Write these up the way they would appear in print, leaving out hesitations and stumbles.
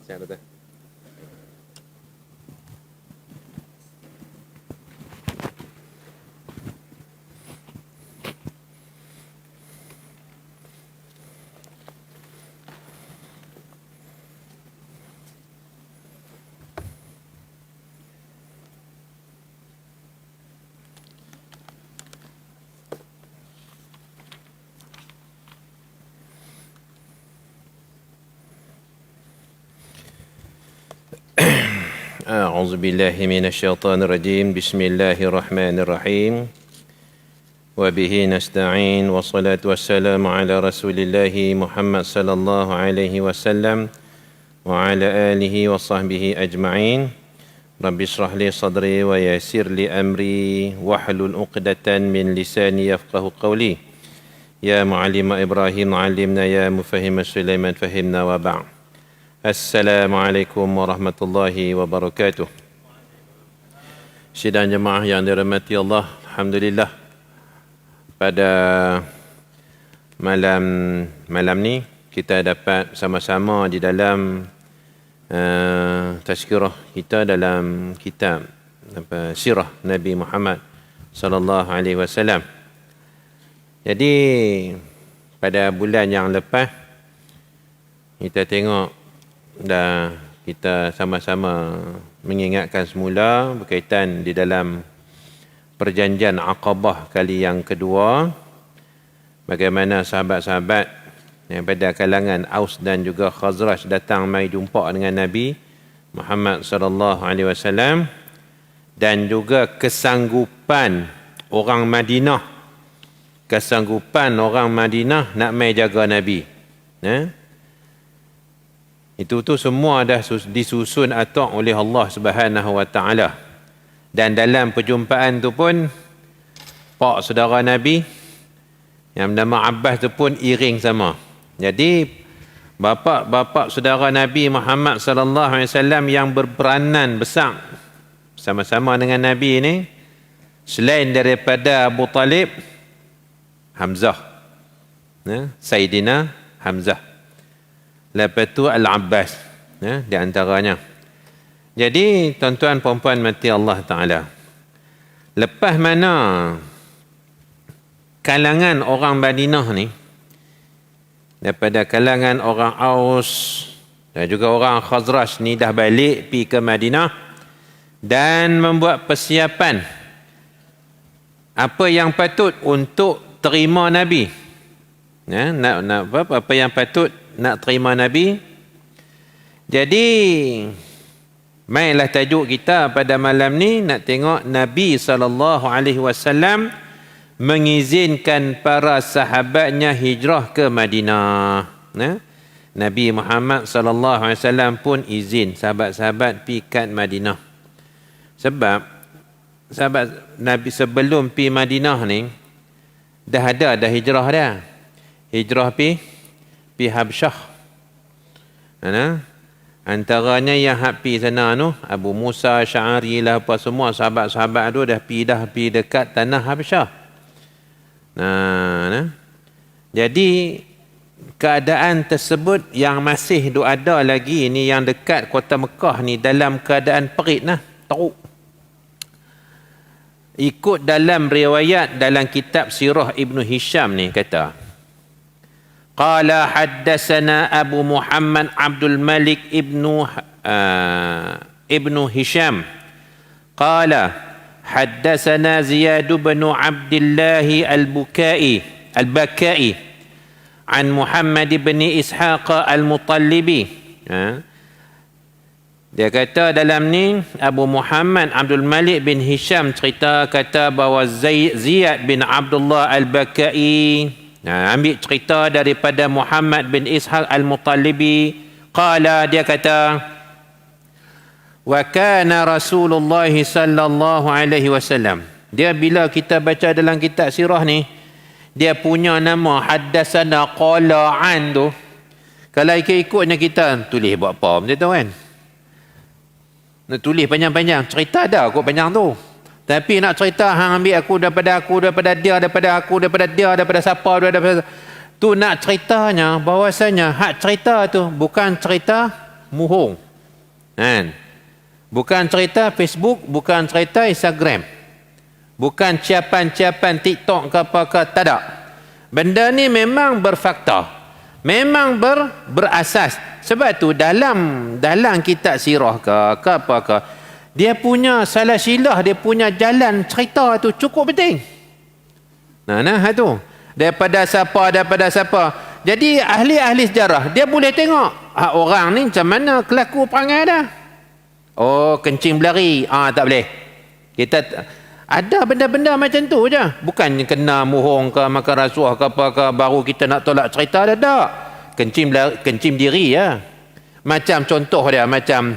Siap betul. أعوذ بالله من الشيطان الرجيم بسم الله الرحمن الرحيم وبه نستعين والصلاة والسلام على رسول الله محمد صلى الله عليه وسلم وعلى آله وصحبه أجمعين رب اشرح لي صدري ويسر لي أمري واحلل عقدة من لساني يفقه قولي يا معلم إبراهيم علمنا يا مفهم سليمان فهمنا وبعد. Assalamualaikum warahmatullahi wabarakatuh. Sidang jemaah yang dirahmati Allah, alhamdulillah pada malam ni kita dapat sama-sama di dalam tazkirah kita dalam kitab sirah Nabi Muhammad sallallahu alaihi wasallam. Jadi pada bulan yang lepas kita tengok dan kita sama-sama mengingatkan semula berkaitan di dalam perjanjian Aqabah kali yang kedua, bagaimana sahabat-sahabat daripada kalangan Aus dan juga Khazraj datang mai jumpa dengan Nabi Muhammad sallallahu alaihi wasallam, dan juga kesanggupan orang Madinah nak mai jaga Nabi. Itu semua dah disusun atur oleh Allah Subhanahu wa taala. Dan dalam perjumpaan tu pun pak saudara Nabi yang bernama Abbas tu pun iring sama. Jadi bapa saudara Nabi Muhammad sallallahu alaihi wasallam yang berperanan besar sama-sama dengan Nabi ni, selain daripada Abu Talib, Hamzah, Sayyidina Hamzah. Lepas tu Al-Abbas, di antaranya. Jadi tuan-tuan puan-puan mati Allah Ta'ala, lepas mana kalangan orang Madinah ni, daripada kalangan orang Aus dan juga orang Khazraj ni dah balik pergi ke Madinah dan membuat persiapan apa yang patut untuk terima Nabi, apa yang patut nak terima Nabi. Jadi mainlah tajuk kita pada malam ni nak tengok Nabi SAW mengizinkan para sahabatnya hijrah ke Madinah. Nabi Muhammad SAW pun izin sahabat-sahabat pergi kat Madinah. Sebab sahabat Nabi sebelum pergi Madinah ni dah hijrah dah. Hijrah pergi Habsyah. Antaranya yang pergi sana tu Abu Musa Sya'ari lah, apa semua sahabat-sahabat tu dah pergi dekat tanah Habsyah. Jadi keadaan tersebut yang masih ada lagi ni, yang dekat kota Mekah ni, dalam keadaan perit teruk. Ikut dalam riwayat dalam kitab Sirah Ibnu Hisham ni kata, Qala haddasana Abu Muhammad Abdul Malik ibnu Hisham qala haddasana Ziyad bin Abdullah al-Bakai an Muhammad bin Ishaq al-Mutallibi. Dia kata dalam ni Abu Muhammad Abdul Malik bin Hisham kata bahawa Ziyad bin Abdullah al-Bakai ambil cerita daripada Muhammad bin Ishaq al-Mutallibi. Qala, dia kata, wa kana Rasulullah sallallahu alaihi wasallam. Dia bila kita baca dalam kitab sirah ni, dia punya nama haddasana qala an tu. Kalau ikut-ikutnya kita tulis buat apa macam tu kan? Nak tulis panjang-panjang, cerita dah kot panjang tu. Tapi nak cerita hang ambil aku, daripada dia, daripada siapa, daripada tu, nak ceritanya bahawasanya hak cerita tu bukan cerita muhung. Kan? Bukan cerita Facebook, bukan cerita Instagram. Bukan ciapan-ciapan TikTok ke apa ke, tak ada. Benda ni memang berfakta. Memang berasas. Sebab tu dalam kitab sirah ke apa ke, dia punya salasilah, dia punya jalan cerita tu cukup penting. Nah tu. Daripada siapa. Jadi ahli-ahli sejarah, dia boleh tengok orang ni macam mana kelaku perangai dah. Oh, kencing berlari. Tak boleh. Kita ada benda-benda macam tu je. Bukan kena muhung ke, makan rasuah ke apa ke, baru kita nak tolak cerita dah. Tak. Kencing diri ya. Macam contoh dia, macam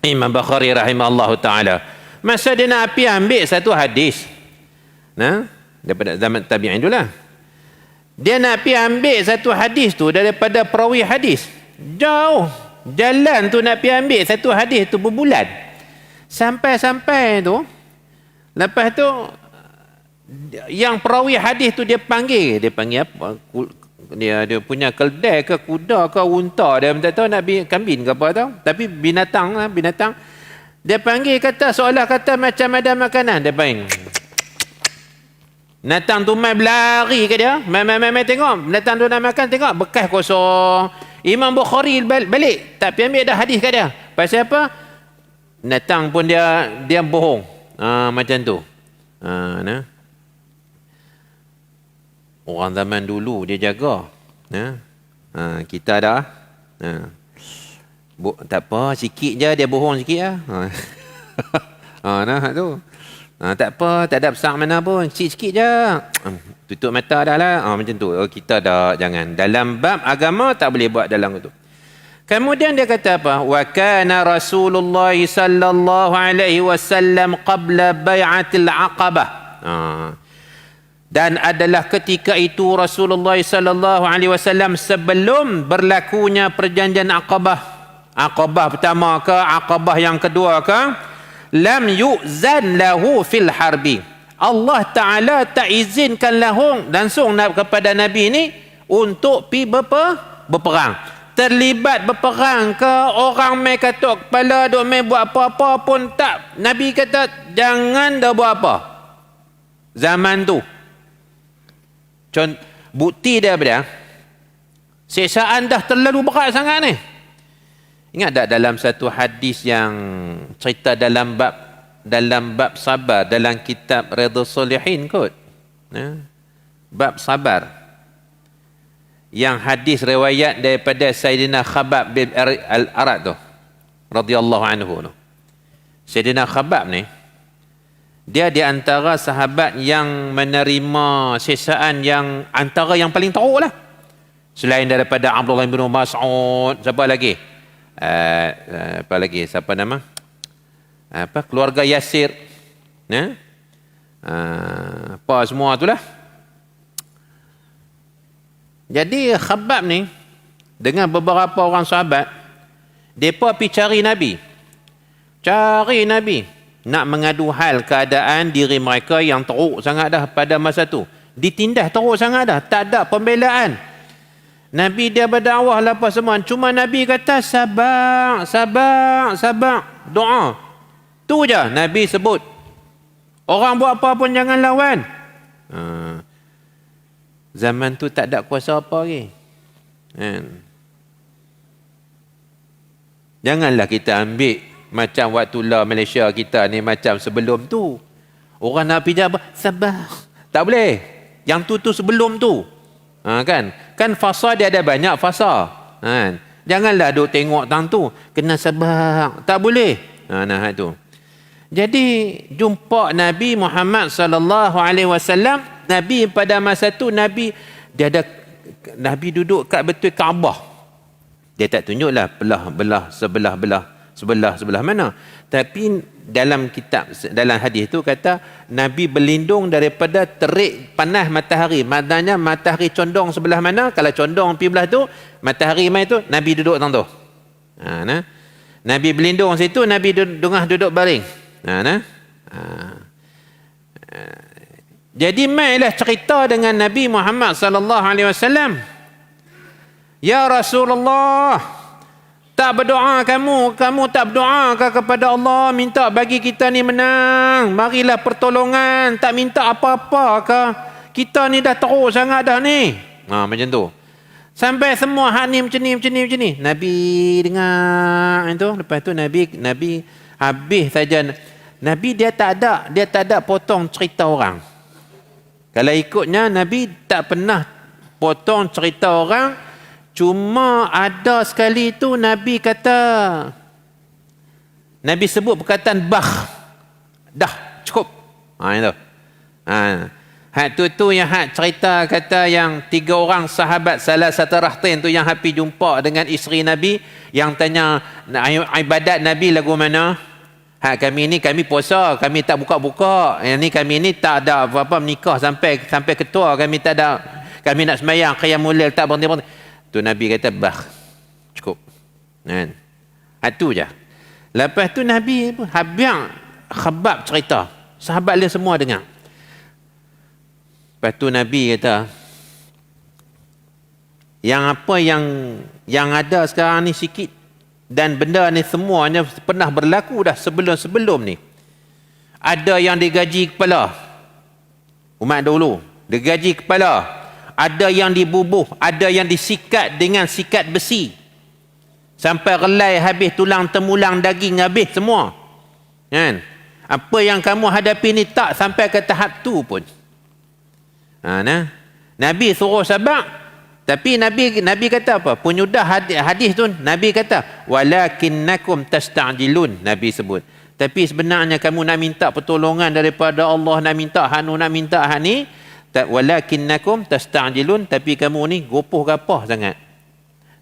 Imam Bukhari rahimahullah ta'ala. Masa dia nak ambil satu hadis. Daripada zaman tabi'in dulu lah. Dia nak ambil satu hadis tu daripada perawi hadis. Jauh. Jalan tu nak ambil satu hadis tu berbulan. Sampai tu. Lepas tu yang perawi hadis tu dia panggil apa? Dia punya keldai ke kuda ke unta, dia tak tahu nak kambing ke apa tahu, tapi binatang. Dia panggil kata seolah kata macam ada makanan, dia panggil. Binatang tu main berlari ke dia, main tengok binatang tu nak makan, tengok bekas kosong. Imam Bukhari balik tak ambil dah hadis kat dia. Pasal apa? Binatang pun dia bohong. Macam tu. Orang zaman dulu dia jaga. Kita dah. Tak apa, sikit je dia bohong sikit lah. Tu. Tak apa, tak ada besar mana pun, sikit-sikit je. Tutup mata dah lah. Macam tu. Kita dah jangan. Dalam bab agama tak boleh buat dalam itu. Kemudian dia kata apa? Wa kana Rasulullah sallallahu alaihi wasallam qabla bai'atil Aqabah. Dan adalah ketika itu Rasulullah sallallahu alaihi wasallam sebelum berlakunya perjanjian Aqabah. Aqabah pertama ke, Aqabah yang kedua ke, lam yu'zan lahu fil harbi. Allah Taala tak izinkan langsung kepada Nabi ni untuk pi berperang. Terlibat berperang ke, orang mai katuk kepala, duk mai buat apa-apa pun tak. Nabi kata jangan dah buat apa. Zaman tu. Bukti dia apa? Siksaan dah terlalu berat sangat ni. Ingat tak dalam satu hadis yang cerita dalam bab sabar dalam kitab Riyadhus Shalihin kot. Bab sabar. Yang hadis riwayat daripada Sayyidina Khabbab bin Al-Arat tu radhiyallahu anhu tu. Sayyidina Khabbab ni dia di antara sahabat yang menerima siksaan yang antara yang paling teruk lah. Selain daripada Abdullah bin Mas'ud, siapa lagi? Apa lagi? Siapa nama? Keluarga Yasir. Apa semua tu lah. Jadi Khabbab ni dengan beberapa orang sahabat, mereka pergi cari Nabi nak mengadu hal keadaan diri mereka yang teruk sangat dah pada masa tu. Ditindas teruk sangat dah, tak ada pembelaan. Nabi dia berdakwah lah apa semua, cuma Nabi kata sabar, doa. Tu je Nabi sebut. Orang buat apa pun jangan lawan. Zaman tu tak ada kuasa apa lagi. Janganlah kita ambil macam waktu lah Malaysia kita ni macam sebelum tu. Orang nak pergi apa? Sabar. Tak boleh. Yang tu sebelum tu. Kan fasa dia ada banyak fasa. Janganlah duk tengok tang tu. Kena sabar. Tak boleh. Tu. Jadi jumpa Nabi Muhammad sallallahu alaihi wasallam. Nabi pada masa tu Nabi duduk kat betul Kaabah. Dia tak tunjuklah sebelah mana. Tapi dalam hadis tu kata Nabi berlindung daripada terik panas matahari. Maknanya matahari condong sebelah mana, kalau condong pergi belah tu, matahari mai tu, Nabi duduk tang tu. Nabi berlindung situ, Nabi duduk baring. Jadi mailah cerita dengan Nabi Muhammad sallallahu alaihi wasallam. Ya Rasulullah, Tak berdoa kamu tak berdoa kepada Allah, minta bagi kita ni menang, marilah pertolongan, tak minta apa-apa ke? Kita ni dah teruk sangat dah ni. Macam tu. Sampai semua hak ni macam ni. Nabi dengar itu, lepas tu Nabi habis saja. Nabi dia tak ada potong cerita orang. Kalau ikutnya Nabi tak pernah potong cerita orang. Cuma ada sekali tu Nabi kata, Nabi sebut perkataan dah cukup. Itu. Hak tu yang hak cerita kata yang 3 orang sahabat salah satu rahtain tu yang happy jumpa dengan isteri Nabi, yang tanya ibadat Nabi lagu mana? Kami ni kami puasa, kami tak buka-buka. Yang ni kami ni tak ada apa-apa menikah sampai ketua, kami tak ada, kami nak sembahyang qiyamul lail tak berhenti. Tu Nabi kata cukup. Kan? Itu je. Lepas tu Nabi habis Khabbab cerita. Sahabat dia semua dengar. Lepas tu Nabi kata, yang apa yang ada sekarang ni sikit, dan benda ni semuanya pernah berlaku dah sebelum ni. Ada yang digaji kepala. Umat dulu digaji kepala. Ada yang dibubuh, ada yang disikat dengan sikat besi. Sampai relai habis, tulang temulang, daging habis semua. Kan? Apa yang kamu hadapi ni tak sampai ke tahap tu pun. Nabi suruh sabar. Tapi Nabi kata apa? Penyudah hadis tu, Nabi kata, walakinnakum tasta'jilun, Nabi sebut. Tapi sebenarnya kamu nak minta pertolongan daripada Allah, nak minta hanu, nak minta hani. Walakinnakum tasta'jilun, tapi kamu ni gopoh gapah sangat.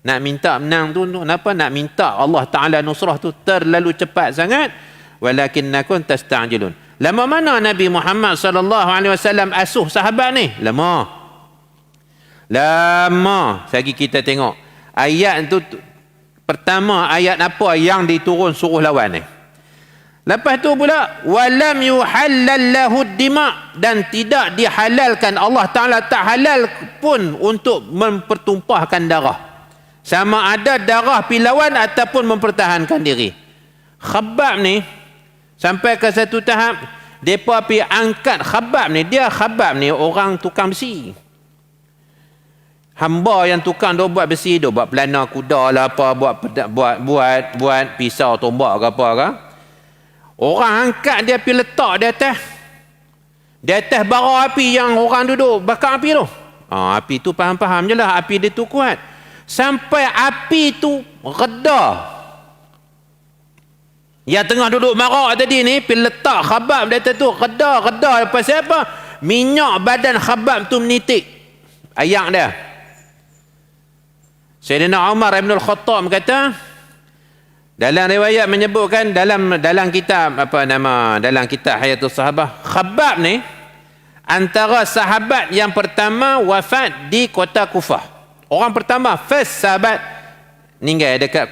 Nak minta menang tu kenapa? Nak minta Allah Ta'ala nusrah tu terlalu cepat sangat. Walakinnakum tasta'jilun. Lama mana Nabi Muhammad sallallahu alaihi wasallam asuh sahabat ni? Lama. Sagi kita tengok ayat tu pertama, ayat apa yang diturun suruh lawan ni. Lepas tu pula, walam yuhallal lahu dima, dan tidak dihalalkan, Allah Ta'ala tak halal pun untuk mempertumpahkan darah. Sama ada darah pilawan ataupun mempertahankan diri. Khabbab ni sampai ke satu tahap, mereka pergi angkat Khabbab ni orang tukang besi. Hamba yang tukang dia buat besi, dia buat pelana kuda lah apa, buat pisau tombak ke apa ke. Orang angkat dia pergi letak di atas bara api yang orang duduk bakar api tu. Api tu faham-faham je lah, api dia tu kuat. Sampai api tu reda. Yang tengah duduk marak tadi ni pergi letak Khabbab di atas tu, reda. Pasal apa? Minyak badan Khabbab tu menitik. Ayak dia. Sayyidina Umar Ibn Al-Khattab kata, dalam riwayat menyebutkan dalam kitab dalam kitab Hayatus Sahabah, Khabbab ni antara sahabat yang pertama wafat di kota Kufah. Orang pertama, first sahabat meninggal dekat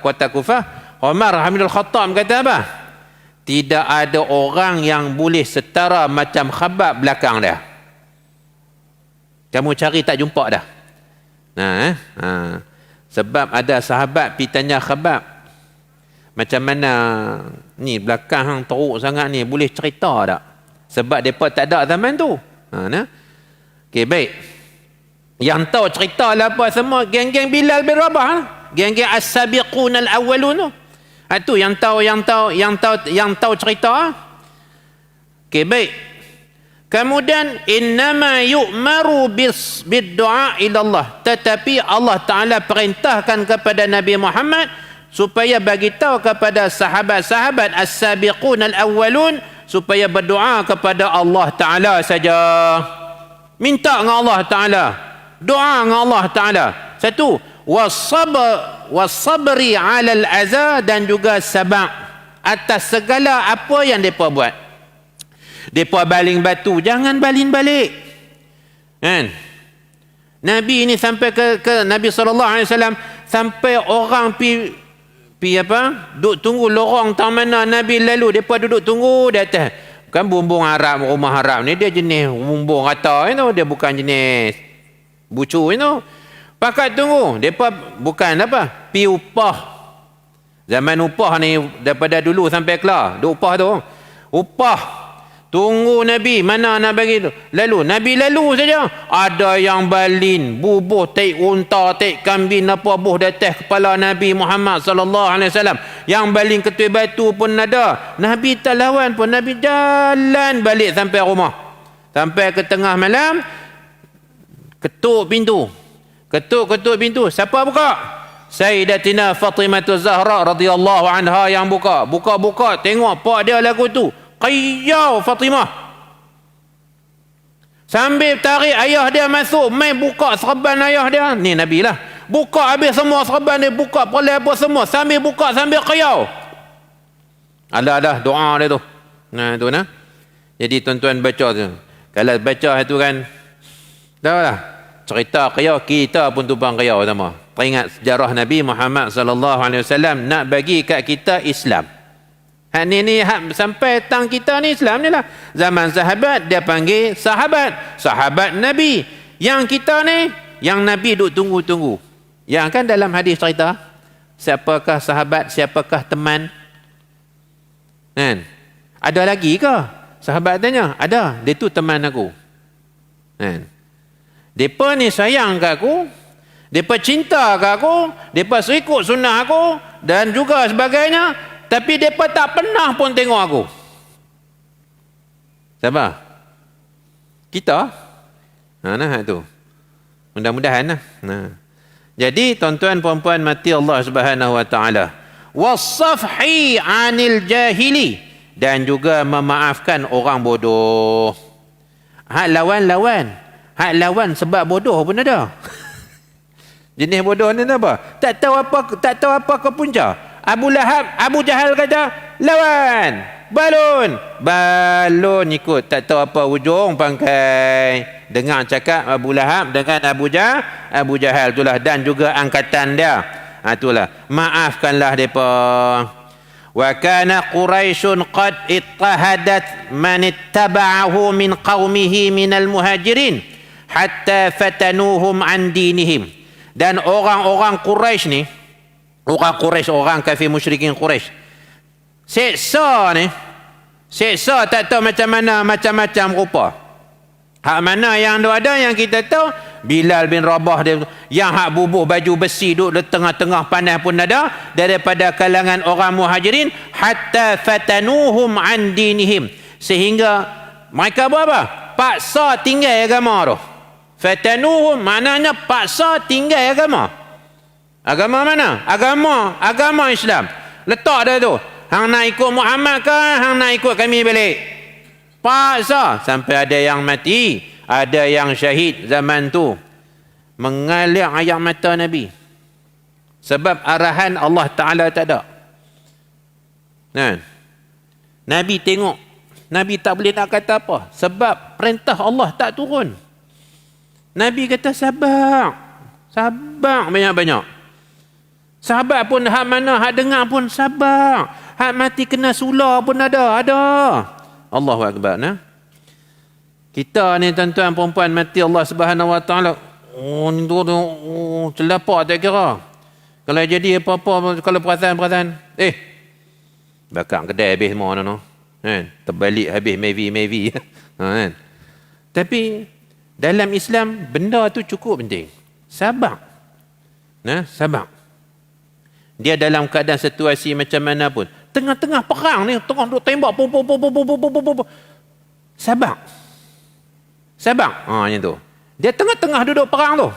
kota Kufah. Umar Ibn Al-Khattab kata apa? Tidak ada orang yang boleh setara macam Khabbab belakang dia. Kamu cari tak jumpa dah. Sebab ada sahabat pergi tanya Khabbab, macam mana ni belakang hang teruk sangat ni, boleh cerita tak? Sebab mereka tak ada zaman tu. Okey, baik. Yang tahu cerita lah apa semua geng-geng Bilal bin Rabah, geng-geng as-sabiqun al-awwalun tu. Itu yang tahu cerita. Okey, baik. Kemudian innama yu'maru bid-du'a ila Allah. Tetapi Allah Ta'ala perintahkan kepada Nabi Muhammad supaya bagi tahu kepada sahabat-sahabat as-sabiqun al-awwalun supaya berdoa kepada Allah Ta'ala saja. Minta dengan Allah Ta'ala, doa dengan Allah Ta'ala. Satu, wasabri 'ala al-aza, dan juga sabar atas segala apa yang depa buat. Depa baling batu, jangan baling balik. Kan? Nabi ini sampai ke Nabi SAW sampai orang duduk tunggu lorong tang mana Nabi lalu, depa duduk tunggu di atas. Bukan bumbung Arab, rumah Arab ni dia jenis bumbung rata dia bukan jenis bucu Pakat tunggu, depa bukan pi upah Zaman upah ni daripada dulu sampai kelar. Duk upah tu. Upah. Tunggu Nabi. Mana nak bagi tu? Lalu. Nabi lalu saja. Ada yang balin. Bubuh taik unta, taik kambing apa buh di atas kepala Nabi Muhammad SAW. Yang balin ketui batu pun ada. Nabi tak lawan pun. Nabi jalan balik sampai rumah. Sampai ke tengah malam. Ketuk pintu. Ketuk pintu. Siapa buka? Sayyidatina Fatimah Zahra radhiyallahu anha yang buka. Buka-buka, tengok pak dia lagu tu. Qiyau Fatimah. Sambil tarik ayah dia masuk, mai buka serban ayah dia. Ni Nabi lah. Buka habis semua serban dia, buka perlai apa semua. Sambil buka, sambil qiyau. Ada doa dia tu. Nah, tu nah. Jadi tuan-tuan baca tu. Kalau baca itu kan, dah lah. Cerita qiyau, kita pun tumpang qiyau sama. Teringat sejarah Nabi Muhammad sallallahu alaihi wasallam nak bagi kat kita Islam. Hak ni hak sampai tang kita ni Islam ni lah. Zaman sahabat dia panggil sahabat, sahabat Nabi. Yang kita ni yang Nabi duk tunggu-tunggu. Yang kan dalam hadis cerita, siapakah sahabat, siapakah teman? Kan? Ada lagi ke? Sahabat tanya, ada. Dia tu teman aku. Kan? Depa ni sayang kat aku. Mereka cinta ke aku, mereka serikut sunnah aku dan juga sebagainya, tapi mereka tak pernah pun tengok aku. Siapa? Kita. Nah tu. Mudah-mudahan lah. Nah. Jadi tuan-tuan puan-puan mati Allah Subhanahu wa taala. Was-safhi 'anil jahili, dan juga memaafkan orang bodoh. Hak lawan sebab bodoh pun ada. Jenis bodoh ni apa? Tak tahu apa ke punca. Abu Jahal kata, lawan. Balon ikut. Tak tahu apa ujung pangkai. Dengar cakap Abu Lahab dengan Abu Jahal itulah. Dan juga angkatan dia. Itulah. Maafkanlah mereka. Wa kana Quraisyun qad ittahadat man ittaba'ahu min qaumihi minal muhajirin. Hatta fatanuhum an dinihim. Dan orang-orang Quraisy ni, orang kafir musyrikin Quraisy, seksa tak tahu macam-macam rupa. Hak mana yang ada yang kita tahu, Bilal bin Rabah dia, yang hak bubuh baju besi duduk di tengah-tengah panas pun ada, daripada kalangan orang muhajirin. Hatta fatanuhum an dinihim, sehingga mereka buat apa? Paksa tinggal agama tu. Fatanuhum maknanya paksa tinggal agama. Agama mana? Agama Islam. Letak dia tu. Hang nak ikut Muhammad ke? Hang nak ikut kami balik? Paksa. Sampai ada yang mati. Ada yang syahid zaman tu. Mengalir air mata Nabi. Sebab arahan Allah Ta'ala tak ada. Nah. Nabi tengok. Nabi tak boleh nak kata apa. Sebab perintah Allah tak turun. Nabi kata sabar banyak-banyak. Sabar pun hak mana, hak dengar pun sabar. Hak mati kena sula pun ada. Allahu Akbar. Nah. Kita ni tuan-tuan perempuan mati Allah Subhanahu wa taala. Ni tu celapak tak kira. Kalau jadi apa-apa, kalau perasaan bakar kedai habis semua no. Kan? Terbalik habis maybe. Kan? Tapi dalam Islam, benda tu cukup penting. Sabar. Sabar. Dia dalam keadaan situasi macam mana pun. Tengah-tengah perang ni, tengah duk tembak. Sabar. Macam tu. Dia tengah-tengah duduk perang tu.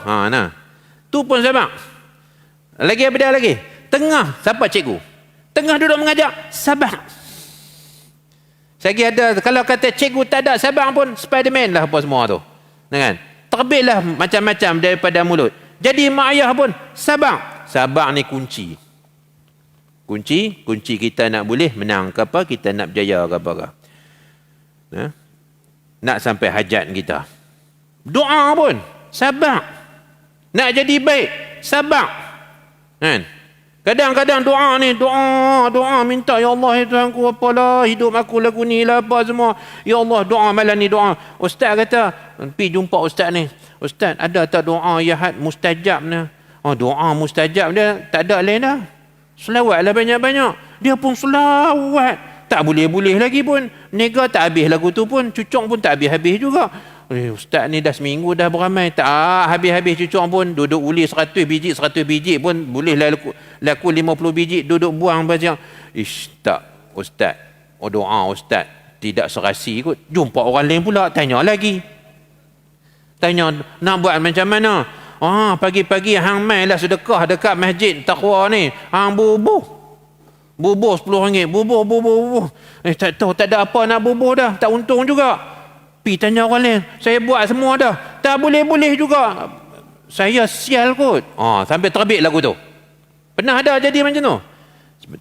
Tu pun sabar. Lagi apa dia lagi? Tengah, siapa cikgu? Tengah duduk mengajar, sabar. Lagi ada, kalau kata cikgu tak ada sabar pun, Spiderman lah apa semua tu. Kan? Terbitlah macam-macam daripada mulut. Jadi mak ayah pun sabar. Sabar ni kunci. Kunci kita nak boleh menang ke apa, kita nak berjaya ke apa ke. Nak sampai hajat kita. Doa pun sabar. Nak jadi baik, sabar. Kan? Kadang-kadang doa ni, doa minta, ya Allah ya Tuhan ku, apalah hidup aku lagu ni lah apa semua. Ya Allah, doa malam ni doa. Ustaz kata, pergi jumpa ustaz ni. Ustaz, ada tak doa yahat mustajab ni? Doa mustajab dia tak ada lain dah. Selawatlah banyak-banyak. Dia pun selawat. Tak boleh-boleh lagi pun. Nega tak habis lagu tu pun. Cucuk pun tak habis-habis juga. Ustaz ni dah seminggu dah beramai. Tak habis-habis cucuk pun. Duduk uli 100 biji pun. Bolehlah laku 50 biji. Duduk buang macam. Tak, Ustaz. Doa Ustaz. Tidak serasi kot. Jumpa orang lain pula. Tanya lagi. Tanya nak buat macam mana. Pagi-pagi hang mai lah sedekah dekat masjid Taqwa ni. Hang bubuh RM10. Bubuh. Tak tahu, tak ada apa nak bubuh dah. Tak untung juga. Pi tanya orang lain. Saya buat semua dah. Tak boleh-boleh juga. Saya sial kot. Sampai terbit lagu tu. Pernah ada jadi macam tu?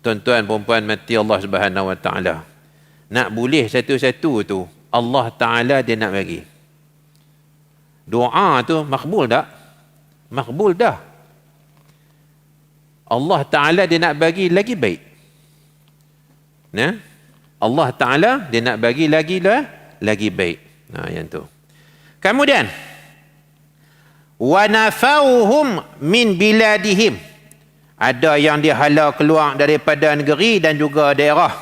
Tuan-tuan, perempuan mati Allah Subhanahu Wa Ta'ala. Nak boleh satu-satu tu, Allah Ta'ala dia nak bagi. Doa tu makbul tak? Makbul dah. Allah Ta'ala dia nak bagi lagi baik. Nah, Allah Ta'ala dia nak bagi lagi baik. Yang tu. Kemudian, wa nafauhum min biladihim. Ada yang dihala keluar daripada negeri dan juga daerah.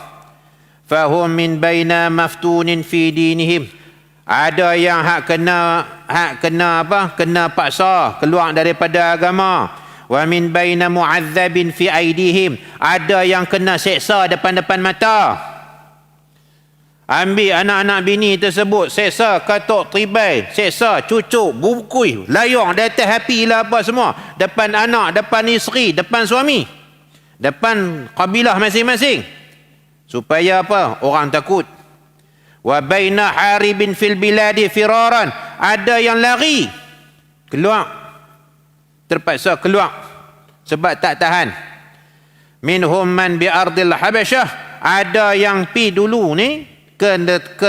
Fahum min baina maftunin fi dinihim. Ada yang kena paksa keluar daripada agama. Wa min baina mu'adzabin fi aidihim. Ada yang kena seksa depan-depan mata. Ambil anak-anak bini tersebut, seksa katuk tribai, seksa cucuk, bukui, layang di atas api lah apa semua. Depan anak, depan isteri, depan suami, depan kabilah masing-masing. Supaya apa? Orang takut. Wa baina haribin fil biladi firaran. Ada yang lari. Keluar. Terpaksa keluar. Sebab tak tahan. Minhum man bi ardil Habasyah. Ada yang pi dulu ni ke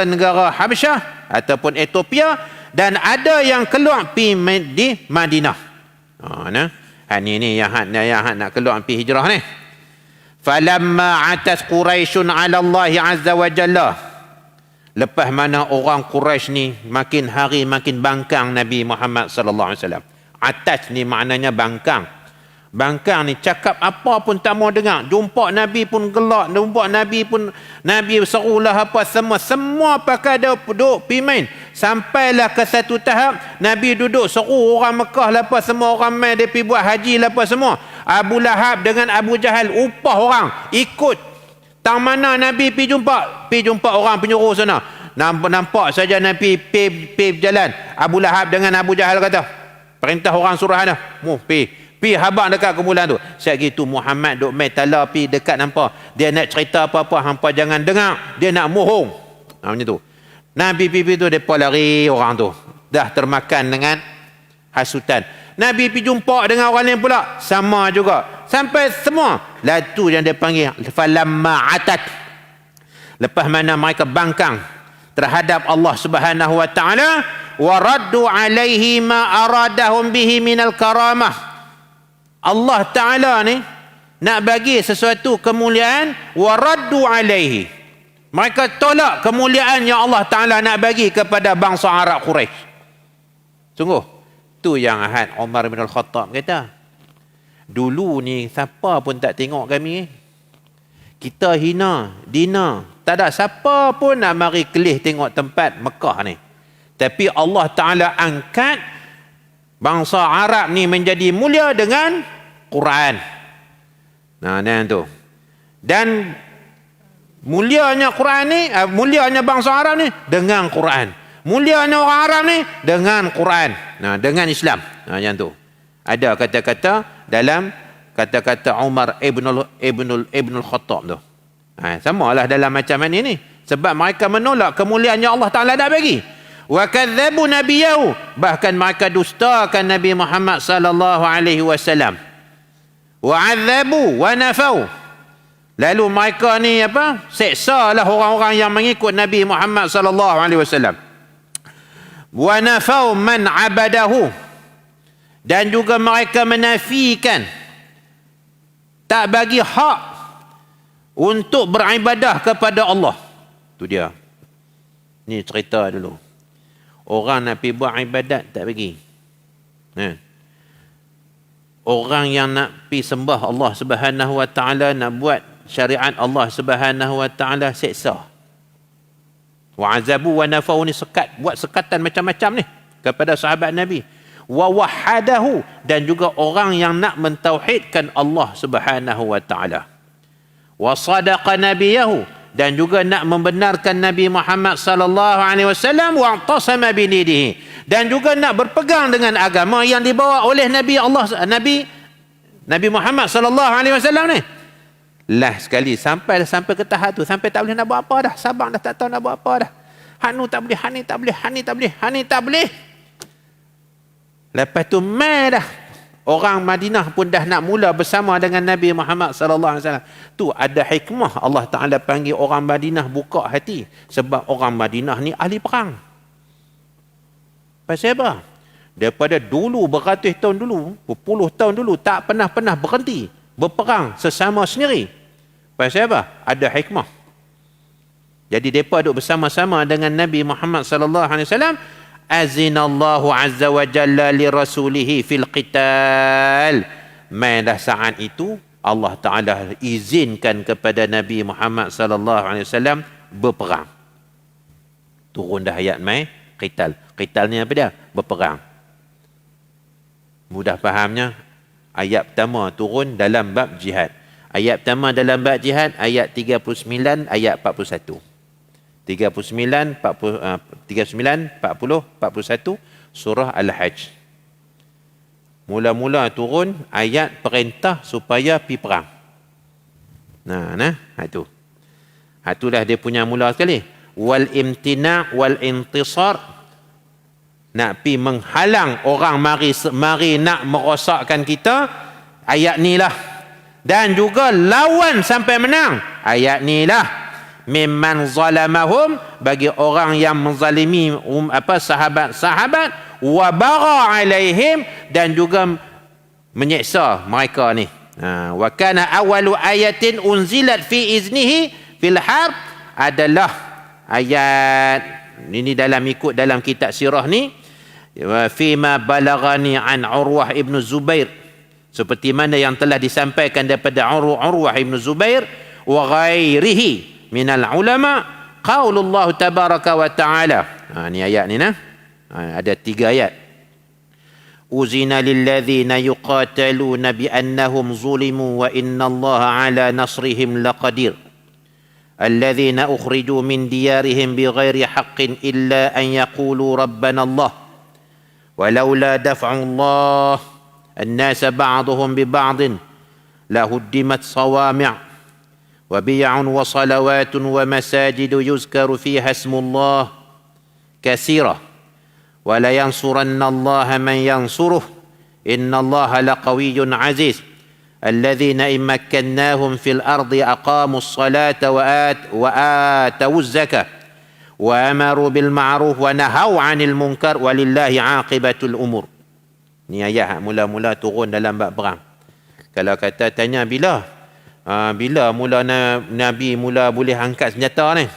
negara Habasyah ataupun Ethiopia, dan ada yang keluar pi di Madinah. Ni yang nak keluar pi hijrah ni. Falamma atas Quraisyun ala Allah Azza wa Jalla. Lepas mana orang Quraisy ni makin hari makin bangkang Nabi Muhammad sallallahu alaihi wasallam. Atas ni maknanya bangkang. Bangkang ni cakap apa pun tak mau dengar. Jumpa Nabi pun gelak, jumpa Nabi pun Nabi serulah apa semua pakai duduk pimain. Sampailah ke satu tahap Nabi duduk seru orang Mekah lah apa semua orang mai dia pergi buat haji lah apa semua. Abu Lahab dengan Abu Jahal upah orang ikut. Tang mana Nabi pergi jumpa orang penyuruh sana. Nampak saja Nabi pergi berjalan. Abu Lahab dengan Abu Jahal kata, perintah orang suruh dah. Pi habang dekat kumpulan tu. Siap gitu Muhammad duk mai tala pi dekat nampak. Dia nak cerita apa-apa hampa jangan dengar. Dia nak mohong. Macam tu. Nabi pipi tu depa lari orang tu. Dah termakan dengan hasutan. Nabi pi jumpa dengan orang lain pula sama juga. Sampai semua latu yang dia panggil falamma atat. Lepas mana mereka bangkang terhadap Allah Subhanahu wa taala, wa raddu alaihi ma aradahum bihi minal karamah. Allah Ta'ala ni nak bagi sesuatu kemuliaan, waraddu alaihi. Mereka tolak kemuliaan yang Allah Ta'ala nak bagi kepada bangsa Arab Quraisy. Sungguh, tu yang Ahad Umar bin Al-Khattab kata. Dulu ni siapa pun tak tengok kami. Kita dina. Tak ada siapa pun nak mari kelih tengok tempat Mekah ni. Tapi Allah Ta'ala angkat bangsa Arab ni menjadi mulia dengan Quran. Tu. Dan mulianya Quran ni, mulianya bangsa Arab ni dengan Quran. Mulianya orang Arab ni dengan Quran. Dengan Islam. Yang tu. Ada kata-kata dalam kata-kata Umar Ibnul Khattab tu. Samalah dalam macam ni. Sebab mereka menolak kemuliaan yang Allah Ta'ala dah bagi. Wa kadzabu nabiyahu, bahkan mereka dustakan Nabi Muhammad sallallahu alaihi wasallam. Wa adzabu wa nafau, lalu mereka ni seksalah orang-orang yang mengikut Nabi Muhammad sallallahu alaihi wasallam. Wa nafau man abadahu, dan juga mereka menafikan, tak bagi hak untuk beribadah kepada Allah. Tu dia. Ni cerita dulu. Orang nak pergi buat ibadat tak bagi. orang yang nak pi sembah Allah Subhanahu wa taala, nak buat syariat Allah Subhanahu wa taala, seksa. Wa azabu wa nafau ni buat sekatan macam-macam ni kepada sahabat Nabi. Wa wahadahu, dan juga orang yang nak mentauhidkan Allah Subhanahu wa taala. Wa sadaqa nabiyahu, dan juga nak membenarkan Nabi Muhammad sallallahu alaihi wasallam, wa i'tasama bi dinihi, dan juga nak berpegang dengan agama yang dibawa oleh Nabi Muhammad sallallahu alaihi wasallam ni. Lah sekali sampai ke tahap tu, sampai tak boleh nak buat apa dah, sabang dah tak tahu nak buat apa dah. Hanu tak boleh, hani tak boleh, hani tak boleh, hani tak boleh. Lepas tu mai dah orang Madinah pun dah nak mula bersama dengan Nabi Muhammad sallallahu alaihi wasallam. Tu ada hikmah Allah Taala panggil orang Madinah buka hati, sebab orang Madinah ni ahli perang. Pasal apa? Daripada dulu, beratus tahun dulu, berpuluh tahun dulu, tak pernah berhenti berperang sesama sendiri. Pasal apa? Ada hikmah. Jadi mereka duduk bersama-sama dengan Nabi Muhammad sallallahu alaihi wasallam. Azinallahu azza wa jalla li rasulihi fil qital. Dah saat itu Allah Taala izinkan kepada Nabi Muhammad sallallahu alaihi wasallam berperang. Turun dah ayat mai qital. Qital ni apa dia? Berperang. Mudah fahamnya, ayat pertama turun dalam bab jihad. Ayat pertama dalam bab jihad, ayat 39, ayat 41. 39, 40, 41, surah Al-Hajj. Mula-mula turun ayat perintah supaya pergi perang. Itu. Itulah dia punya mula sekali. Wal imtina' wal intisar. Nak pergi menghalang orang mari nak merosakkan kita. Ayat ni lah. Dan juga lawan sampai menang. Ayat ni lah. Mimman zalamahum, bagi orang yang menzalimi sahabat-sahabat, wa bagha alaihim, dan juga menyeksa mereka ni. Wa kana awwalu ayatin unzilat fi iznihi fil harb, adalah ayat ini dalam kitab sirah ni, wa fima balagani an Urwah ibn Zubair, seperti mana yang telah disampaikan daripada Urwah ibn Zubair wa ghairihi minal ulama, qaulullah tabaraka wa ta'ala. Ni ayat ni ada 3 ayat. Uzina lilladzina yuqataluna bi annahum zulimu wa innallaha ala nasrihim laqadir. Alladzina ukhriju min diyarihim bighairi haqqin illa an yaqulu rabbana Allah. Walaula daf'ullah الناس بعضهم ببعض لهدمت صوامع وبيع وصلوات ومساجد يذكر فيها اسم الله كثيرا ولينصرن الله من ينصره إن الله لقوي عزيز الذين إن مكناهم في الأرض أقاموا الصلاة وآتوا الزكاة وأمروا بالمعروف ونهوا عن المنكر ولله عاقبة الأمور. Ni ayat mula-mula turun dalam bab perang. Kalau kata tanya bila mula Nabi mula boleh angkat senjata ni?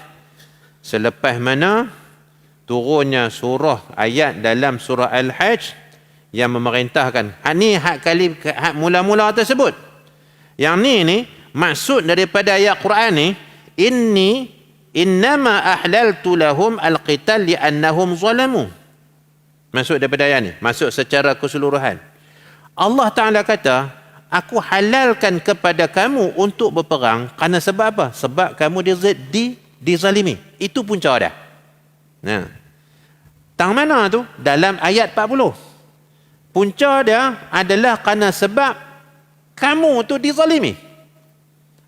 Selepas mana turunnya surah ayat dalam surah Al-Hajj yang memerintahkan. Hak mula-mula tersebut. Yang ni maksud daripada ayat Quran ni, innama ahlaltu lahum al-qital li'annahum zalamu. Maksud daripada ayat ni, maksud secara keseluruhan. Allah Ta'ala kata, aku halalkan kepada kamu untuk berperang kerana sebab apa? Sebab kamu dizalimi. Itu punca dah. Tang mana tu? Dalam ayat 40. Punca dia adalah kerana sebab kamu tu dizalimi.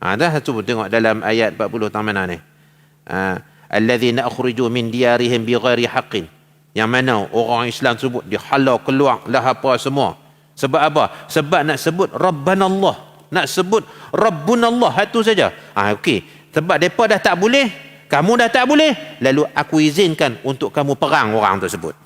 Dah tu tengok dalam ayat 40 tang mana ni? Alladzina akhriju min diyarihim bighairi haqqin. Yang mana orang Islam sebut dihalau keluar lah apa semua. Sebab apa? Sebab nak sebut Rabbanallah, nak sebut Rabbunallah, itu saja. Okey. Sebab mereka dah tak boleh, kamu dah tak boleh, lalu aku izinkan untuk kamu perang orang tersebut.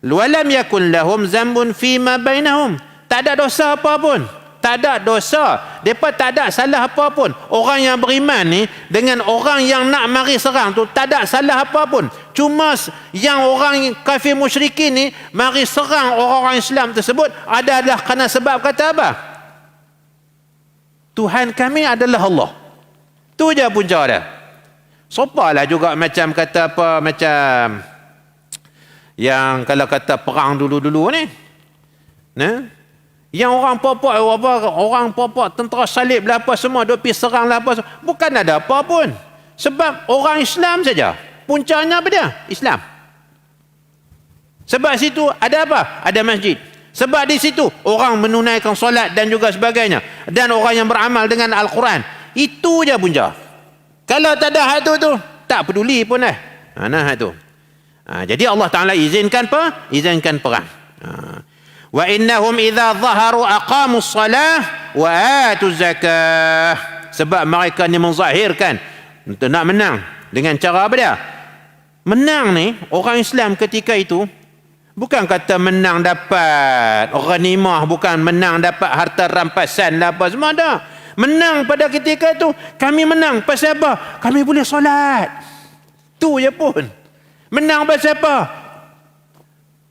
Walam yakun lahum zambun fima bainahum. Tak ada dosa apa pun tak ada dosa, mereka tak ada salah apa pun. Orang yang beriman ni dengan orang yang nak mari serang tu tak ada salah apa pun. Cuma yang orang kafir musyrikin ni mari serang orang-orang Islam tersebut adalah kerana sebab kata apa? Tuhan kami adalah Allah. Tu je punca dia. Sopalah juga macam kata apa, macam yang kalau kata perang dulu-dulu ni. Nah, yang orang popok orang popok tentera salib lah apa semua duk pergi serang lah apa semua. Bukan ada apa pun. Sebab orang Islam saja. Puncanya apa dia? Islam. Sebab situ ada apa? Ada masjid. Sebab di situ orang menunaikan solat dan juga sebagainya. Dan orang yang beramal dengan Al-Quran. Itu je punca. Kalau tak ada hak tu tak peduli pun dah. Nah hak tu. Jadi Allah Ta'ala izinkan apa? Izinkan perang. Wa innahum idza zaharu aqamus salah wa atuz zakah. Sebab mereka ni menzahirkan untuk nak menang dengan cara apa dia? Menang ni orang Islam ketika itu bukan kata menang dapat ghanimah, bukan menang dapat harta rampasan lah apa semua dah. Menang pada ketika itu kami menang pasal apa? Kami boleh solat. Tu je pun. Menang pasal apa?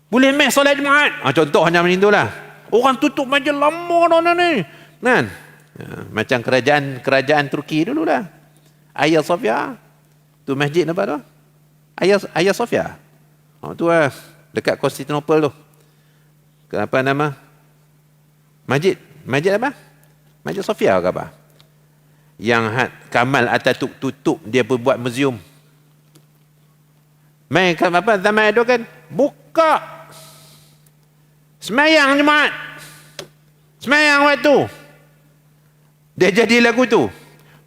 Boleh main solat Jumaat. Contohnya macam itulah. Orang tutup majlis lama dah ni. Kan? Macam kerajaan Turki dululah. Hagia Sophia. Tu masjid apa tu? Hagia Sophia. Tu lah. Dekat Konstantinopel tu. Apa nama? Masjid apa? Masjid Sophia ke apa? Yang Kamal Atatürk tutup, dia buat museum. Main apa zaman itu kan? Buka. Semayang Jumaat. Semayang waktu. Dia jadi lagu tu.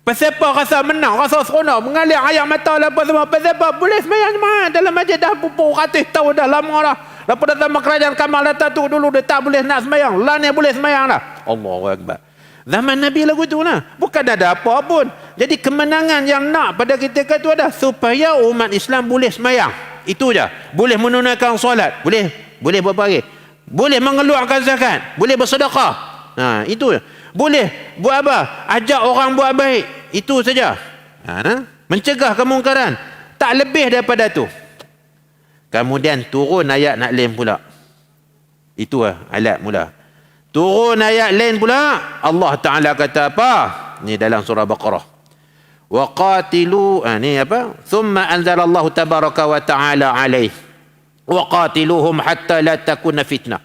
Pasal apa rasa menang, rasa seronok, mengalir air mata lah apa semua. Pasal apa? Boleh semayang Jumaat dalam masjid dah pupuk ratus tahun dah lama dah. Lepas zaman kerajaan Kamal Atatürk dulu dia tak boleh nak semayang. Lah ni boleh semayang dah. Allahu Akbar. Zaman Nabi lagu tu lah. Bukan ada apa pun. Jadi kemenangan yang nak pada ketika itu ada supaya umat Islam boleh semayang. Itu je. Boleh menunaikan solat. Boleh buat apa lagi? Boleh mengeluarkan zakat. Boleh bersedekah. Itu je. Boleh buat apa? Ajak orang buat baik. Itu saja. Mencegah kemungkaran. Tak lebih daripada tu. Kemudian turun ayat nak lain pula. Itu ayat mula. Turun ayat lain pula. Allah Ta'ala kata apa? Ni dalam surah Baqarah. Wa qatilu, ni apa? Thumma anzalallahu tabaraka wa ta'ala alaih. Wa qatiluhum hatta la takuna fitnah.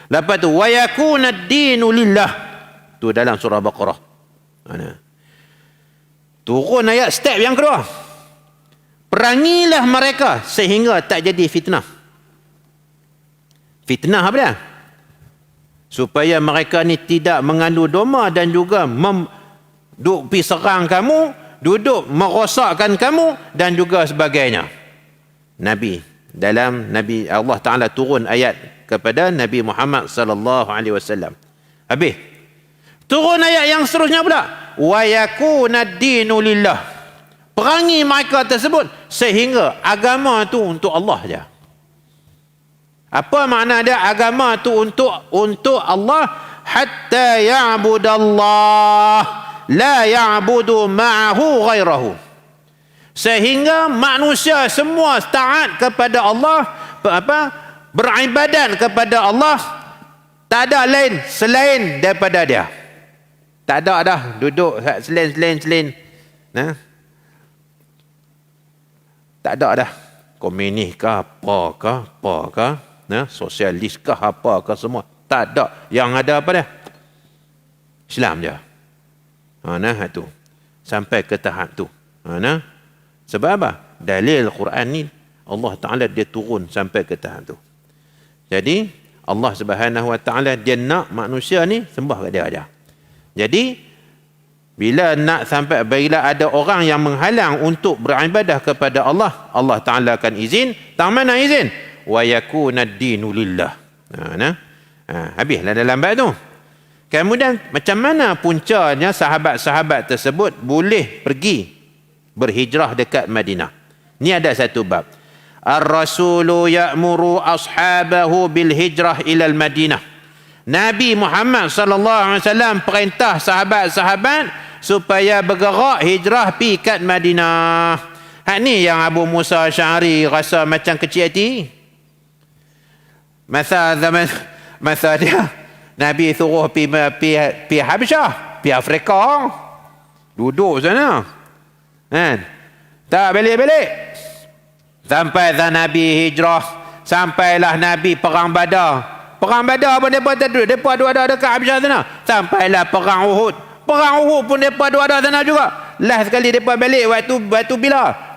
Lepas tu, wa yakuna ad-dinu lillah. Tu dalam surah Baqarah. Turun ayat step yang kedua. Perangilah mereka sehingga tak jadi fitnah. Fitnah apa dia? Supaya mereka ni tidak mengandung domba dan juga duduk pergi serang kamu, duduk merosakkan kamu dan juga sebagainya. Nabi Allah Ta'ala turun ayat kepada Nabi Muhammad sallallahu alaihi wasallam. Habis. Turun ayat yang seterusnya pula. Wa yakuna ad-dinu lillah. Perangi mereka tersebut sehingga agama tu untuk Allah je. Apa makna dia agama tu untuk Allah? Hatta ya'budallah la ya'budu ma'ahu ghairahu. Sehingga manusia semua taat kepada Allah, beribadat kepada Allah, tak ada lain selain daripada dia. Tak ada dah duduk selain. Tak ada dah. Komunis ke apa ke. Sosialis kah apa ke semua. Tak ada. Yang ada apa dia? Islam je. Tu. Sampai ke tahap tu. Sebab apa? Dalil Quran ni Allah Ta'ala dia turun sampai ke tahap tu. Jadi Allah Subhanahu Wa Ta'ala dia nak manusia ni sembah kat dia aja. Jadi bila ada orang yang menghalang untuk beribadah kepada Allah, Allah Ta'ala akan izin. Tang mana izin? Wa yakuna ad-dinu lillah. Habislah dalam bab tu. Kemudian macam mana puncanya sahabat-sahabat tersebut boleh pergi berhijrah dekat Madinah? Ni ada satu bab. Ar-Rasulu ya'muru ashabahu bil hijrah ila al-Madinah Nabi Muhammad sallallahu alaihi wasallam perintah sahabat-sahabat supaya bergerak hijrah pi kat Madinah. Hak ni yang Abu Musa Asy'ari rasa macam kecil hati. Masa dia Nabi suruh pi Habsyah, pi Afrika. Duduk sana. Kan? Tak balik-balik. Sampai Nabi hijrah, sampailah Nabi perang Badar. Perang Badar pun mereka tak duduk. Mereka ada dekat Habsyah sana. Sampailah perang Uhud. Perang Uhud pun mereka ada sana juga. Last sekali mereka balik waktu bila?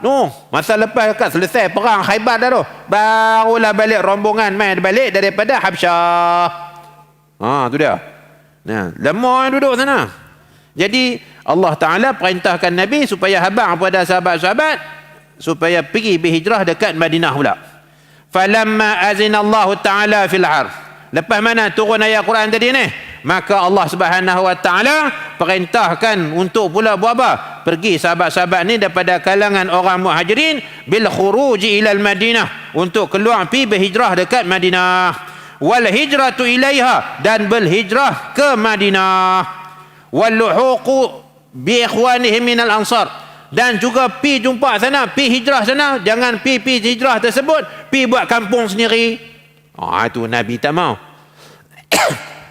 Masa lepas dekat selesai perang Khaybar dah tu. Barulah balik rombongan main balik daripada Habsyah. Tu dia. Lemah duduk sana. Jadi Allah Ta'ala perintahkan Nabi supaya habang kepada sahabat-sahabat supaya pergi berhijrah dekat Madinah pula. Falamma azina Allah Ta'ala fil har. Lepas mana turun ayat Quran tadi ni? Maka Allah Subhanahu Wa Ta'ala perintahkan untuk pula buat apa? Pergi sahabat-sahabat ni daripada kalangan orang muhajirin bil khuruji ilal Madinah, untuk keluar pergi berhijrah dekat Madinah. Wal hijratu ilaiha, dan berhijrah ke Madinah. Wal luhuqu bi ikhwanihim minal ansar, dan juga pi jumpa sana, pi hijrah sana. Jangan pi hijrah tersebut pi buat kampung sendiri. Itu Nabi tak mau.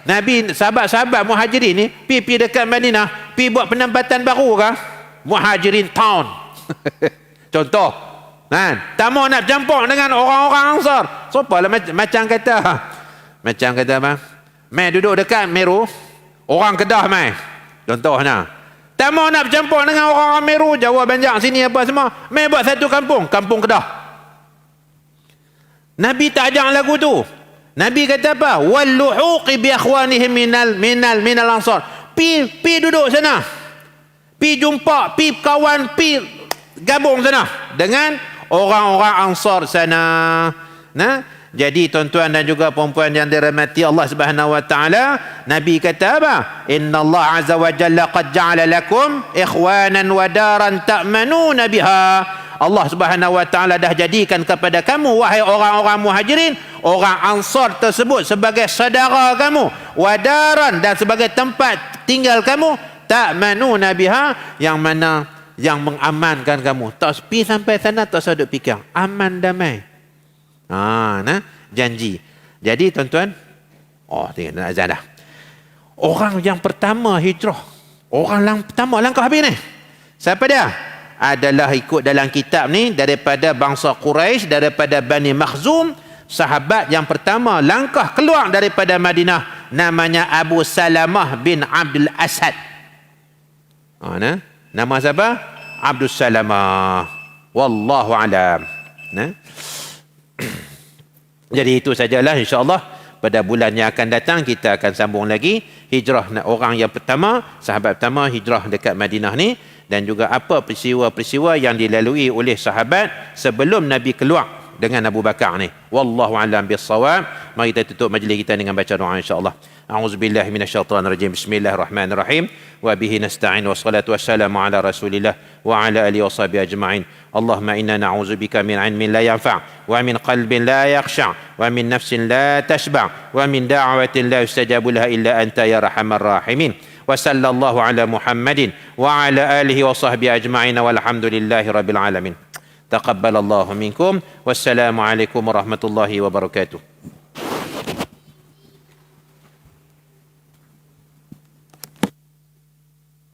Nabi sahabat-sahabat muhajirin ni pi dekat Madinah, pi buat penempatan baru kah? Muhajirin town. Contoh. Tak mau nak campur dengan orang-orang Ansar. Sopalah macam kata apa? Mai duduk dekat Meru, orang Kedah mai. Contohnya. Tak mau nak bercampur dengan orang-orang Meru, Jawa, Banjar, sini apa semua. Mai buat satu kampung Kedah. Nabi tak ajak lagu tu. Nabi kata apa? Wal luhuqi bi akhwanihim minal ansar. Pi duduk sana. Pi jumpa, pi kawan, pi gabung sana dengan orang-orang Ansar sana. Jadi tuan-tuan dan juga puan-puan yang dirahmati Allah Subhanahu Wa Ta'ala, Nabi kata apa? Inna Allah Azza wa Jalla qad ja'ala lakum ikhwanan wa daran ta'manuna biha. Allah Subhanahu Wa Ta'ala dah jadikan kepada kamu, wahai orang-orang muhajirin, orang Ansar tersebut sebagai saudara kamu, wadaran, dan sebagai tempat tinggal kamu, ta'manuna biha, yang mana yang mengamankan kamu. Tak pergi sampai sana tak usah duk fikir, aman damai. Janji. Jadi tuan-tuan, tengok nak azan dah. Orang yang pertama hijrah, orang yang pertama langkah habis ni, siapa dia? Adalah ikut dalam kitab ni daripada bangsa Quraisy, daripada Bani Makhzum. Sahabat yang pertama langkah keluar daripada Madinah namanya Abu Salamah bin Abdul Asad. Nama siapa? Abdul Salamah. Wallahu alam. Jadi itu sajalah, insya-Allah pada bulan yang akan datang kita akan sambung lagi hijrah orang yang pertama, sahabat pertama hijrah dekat Madinah ni, dan juga apa peristiwa-peristiwa yang dilalui oleh sahabat sebelum Nabi keluar dengan Abu Bakar ni. Wallahu a'lam bis-shawab. Mari kita tutup majlis kita dengan baca doa insya-Allah. A'udzubillahi minasyaitonirrajim. Bismillahirrahmanirrahim. Wa bihi nasta'in, wassalatu wassalamu ala Rasulillah wa ala alihi washabihi ajma'in. Allahumma inna na'udzubika min 'ilmin la yanfa' wa min qalbin la yakhsha' wa min nafsin la tashba' wa min da'watin la yustajabu laha illa anta ya arhamar rahimin. Wa sallallahu ala Muhammadin wa ala alihi washabihi ajma'in walhamdulillahi rabbil alamin. Taqabbalallahu minkum. Wassalamu alaikum warahmatullahi wabarakatuh.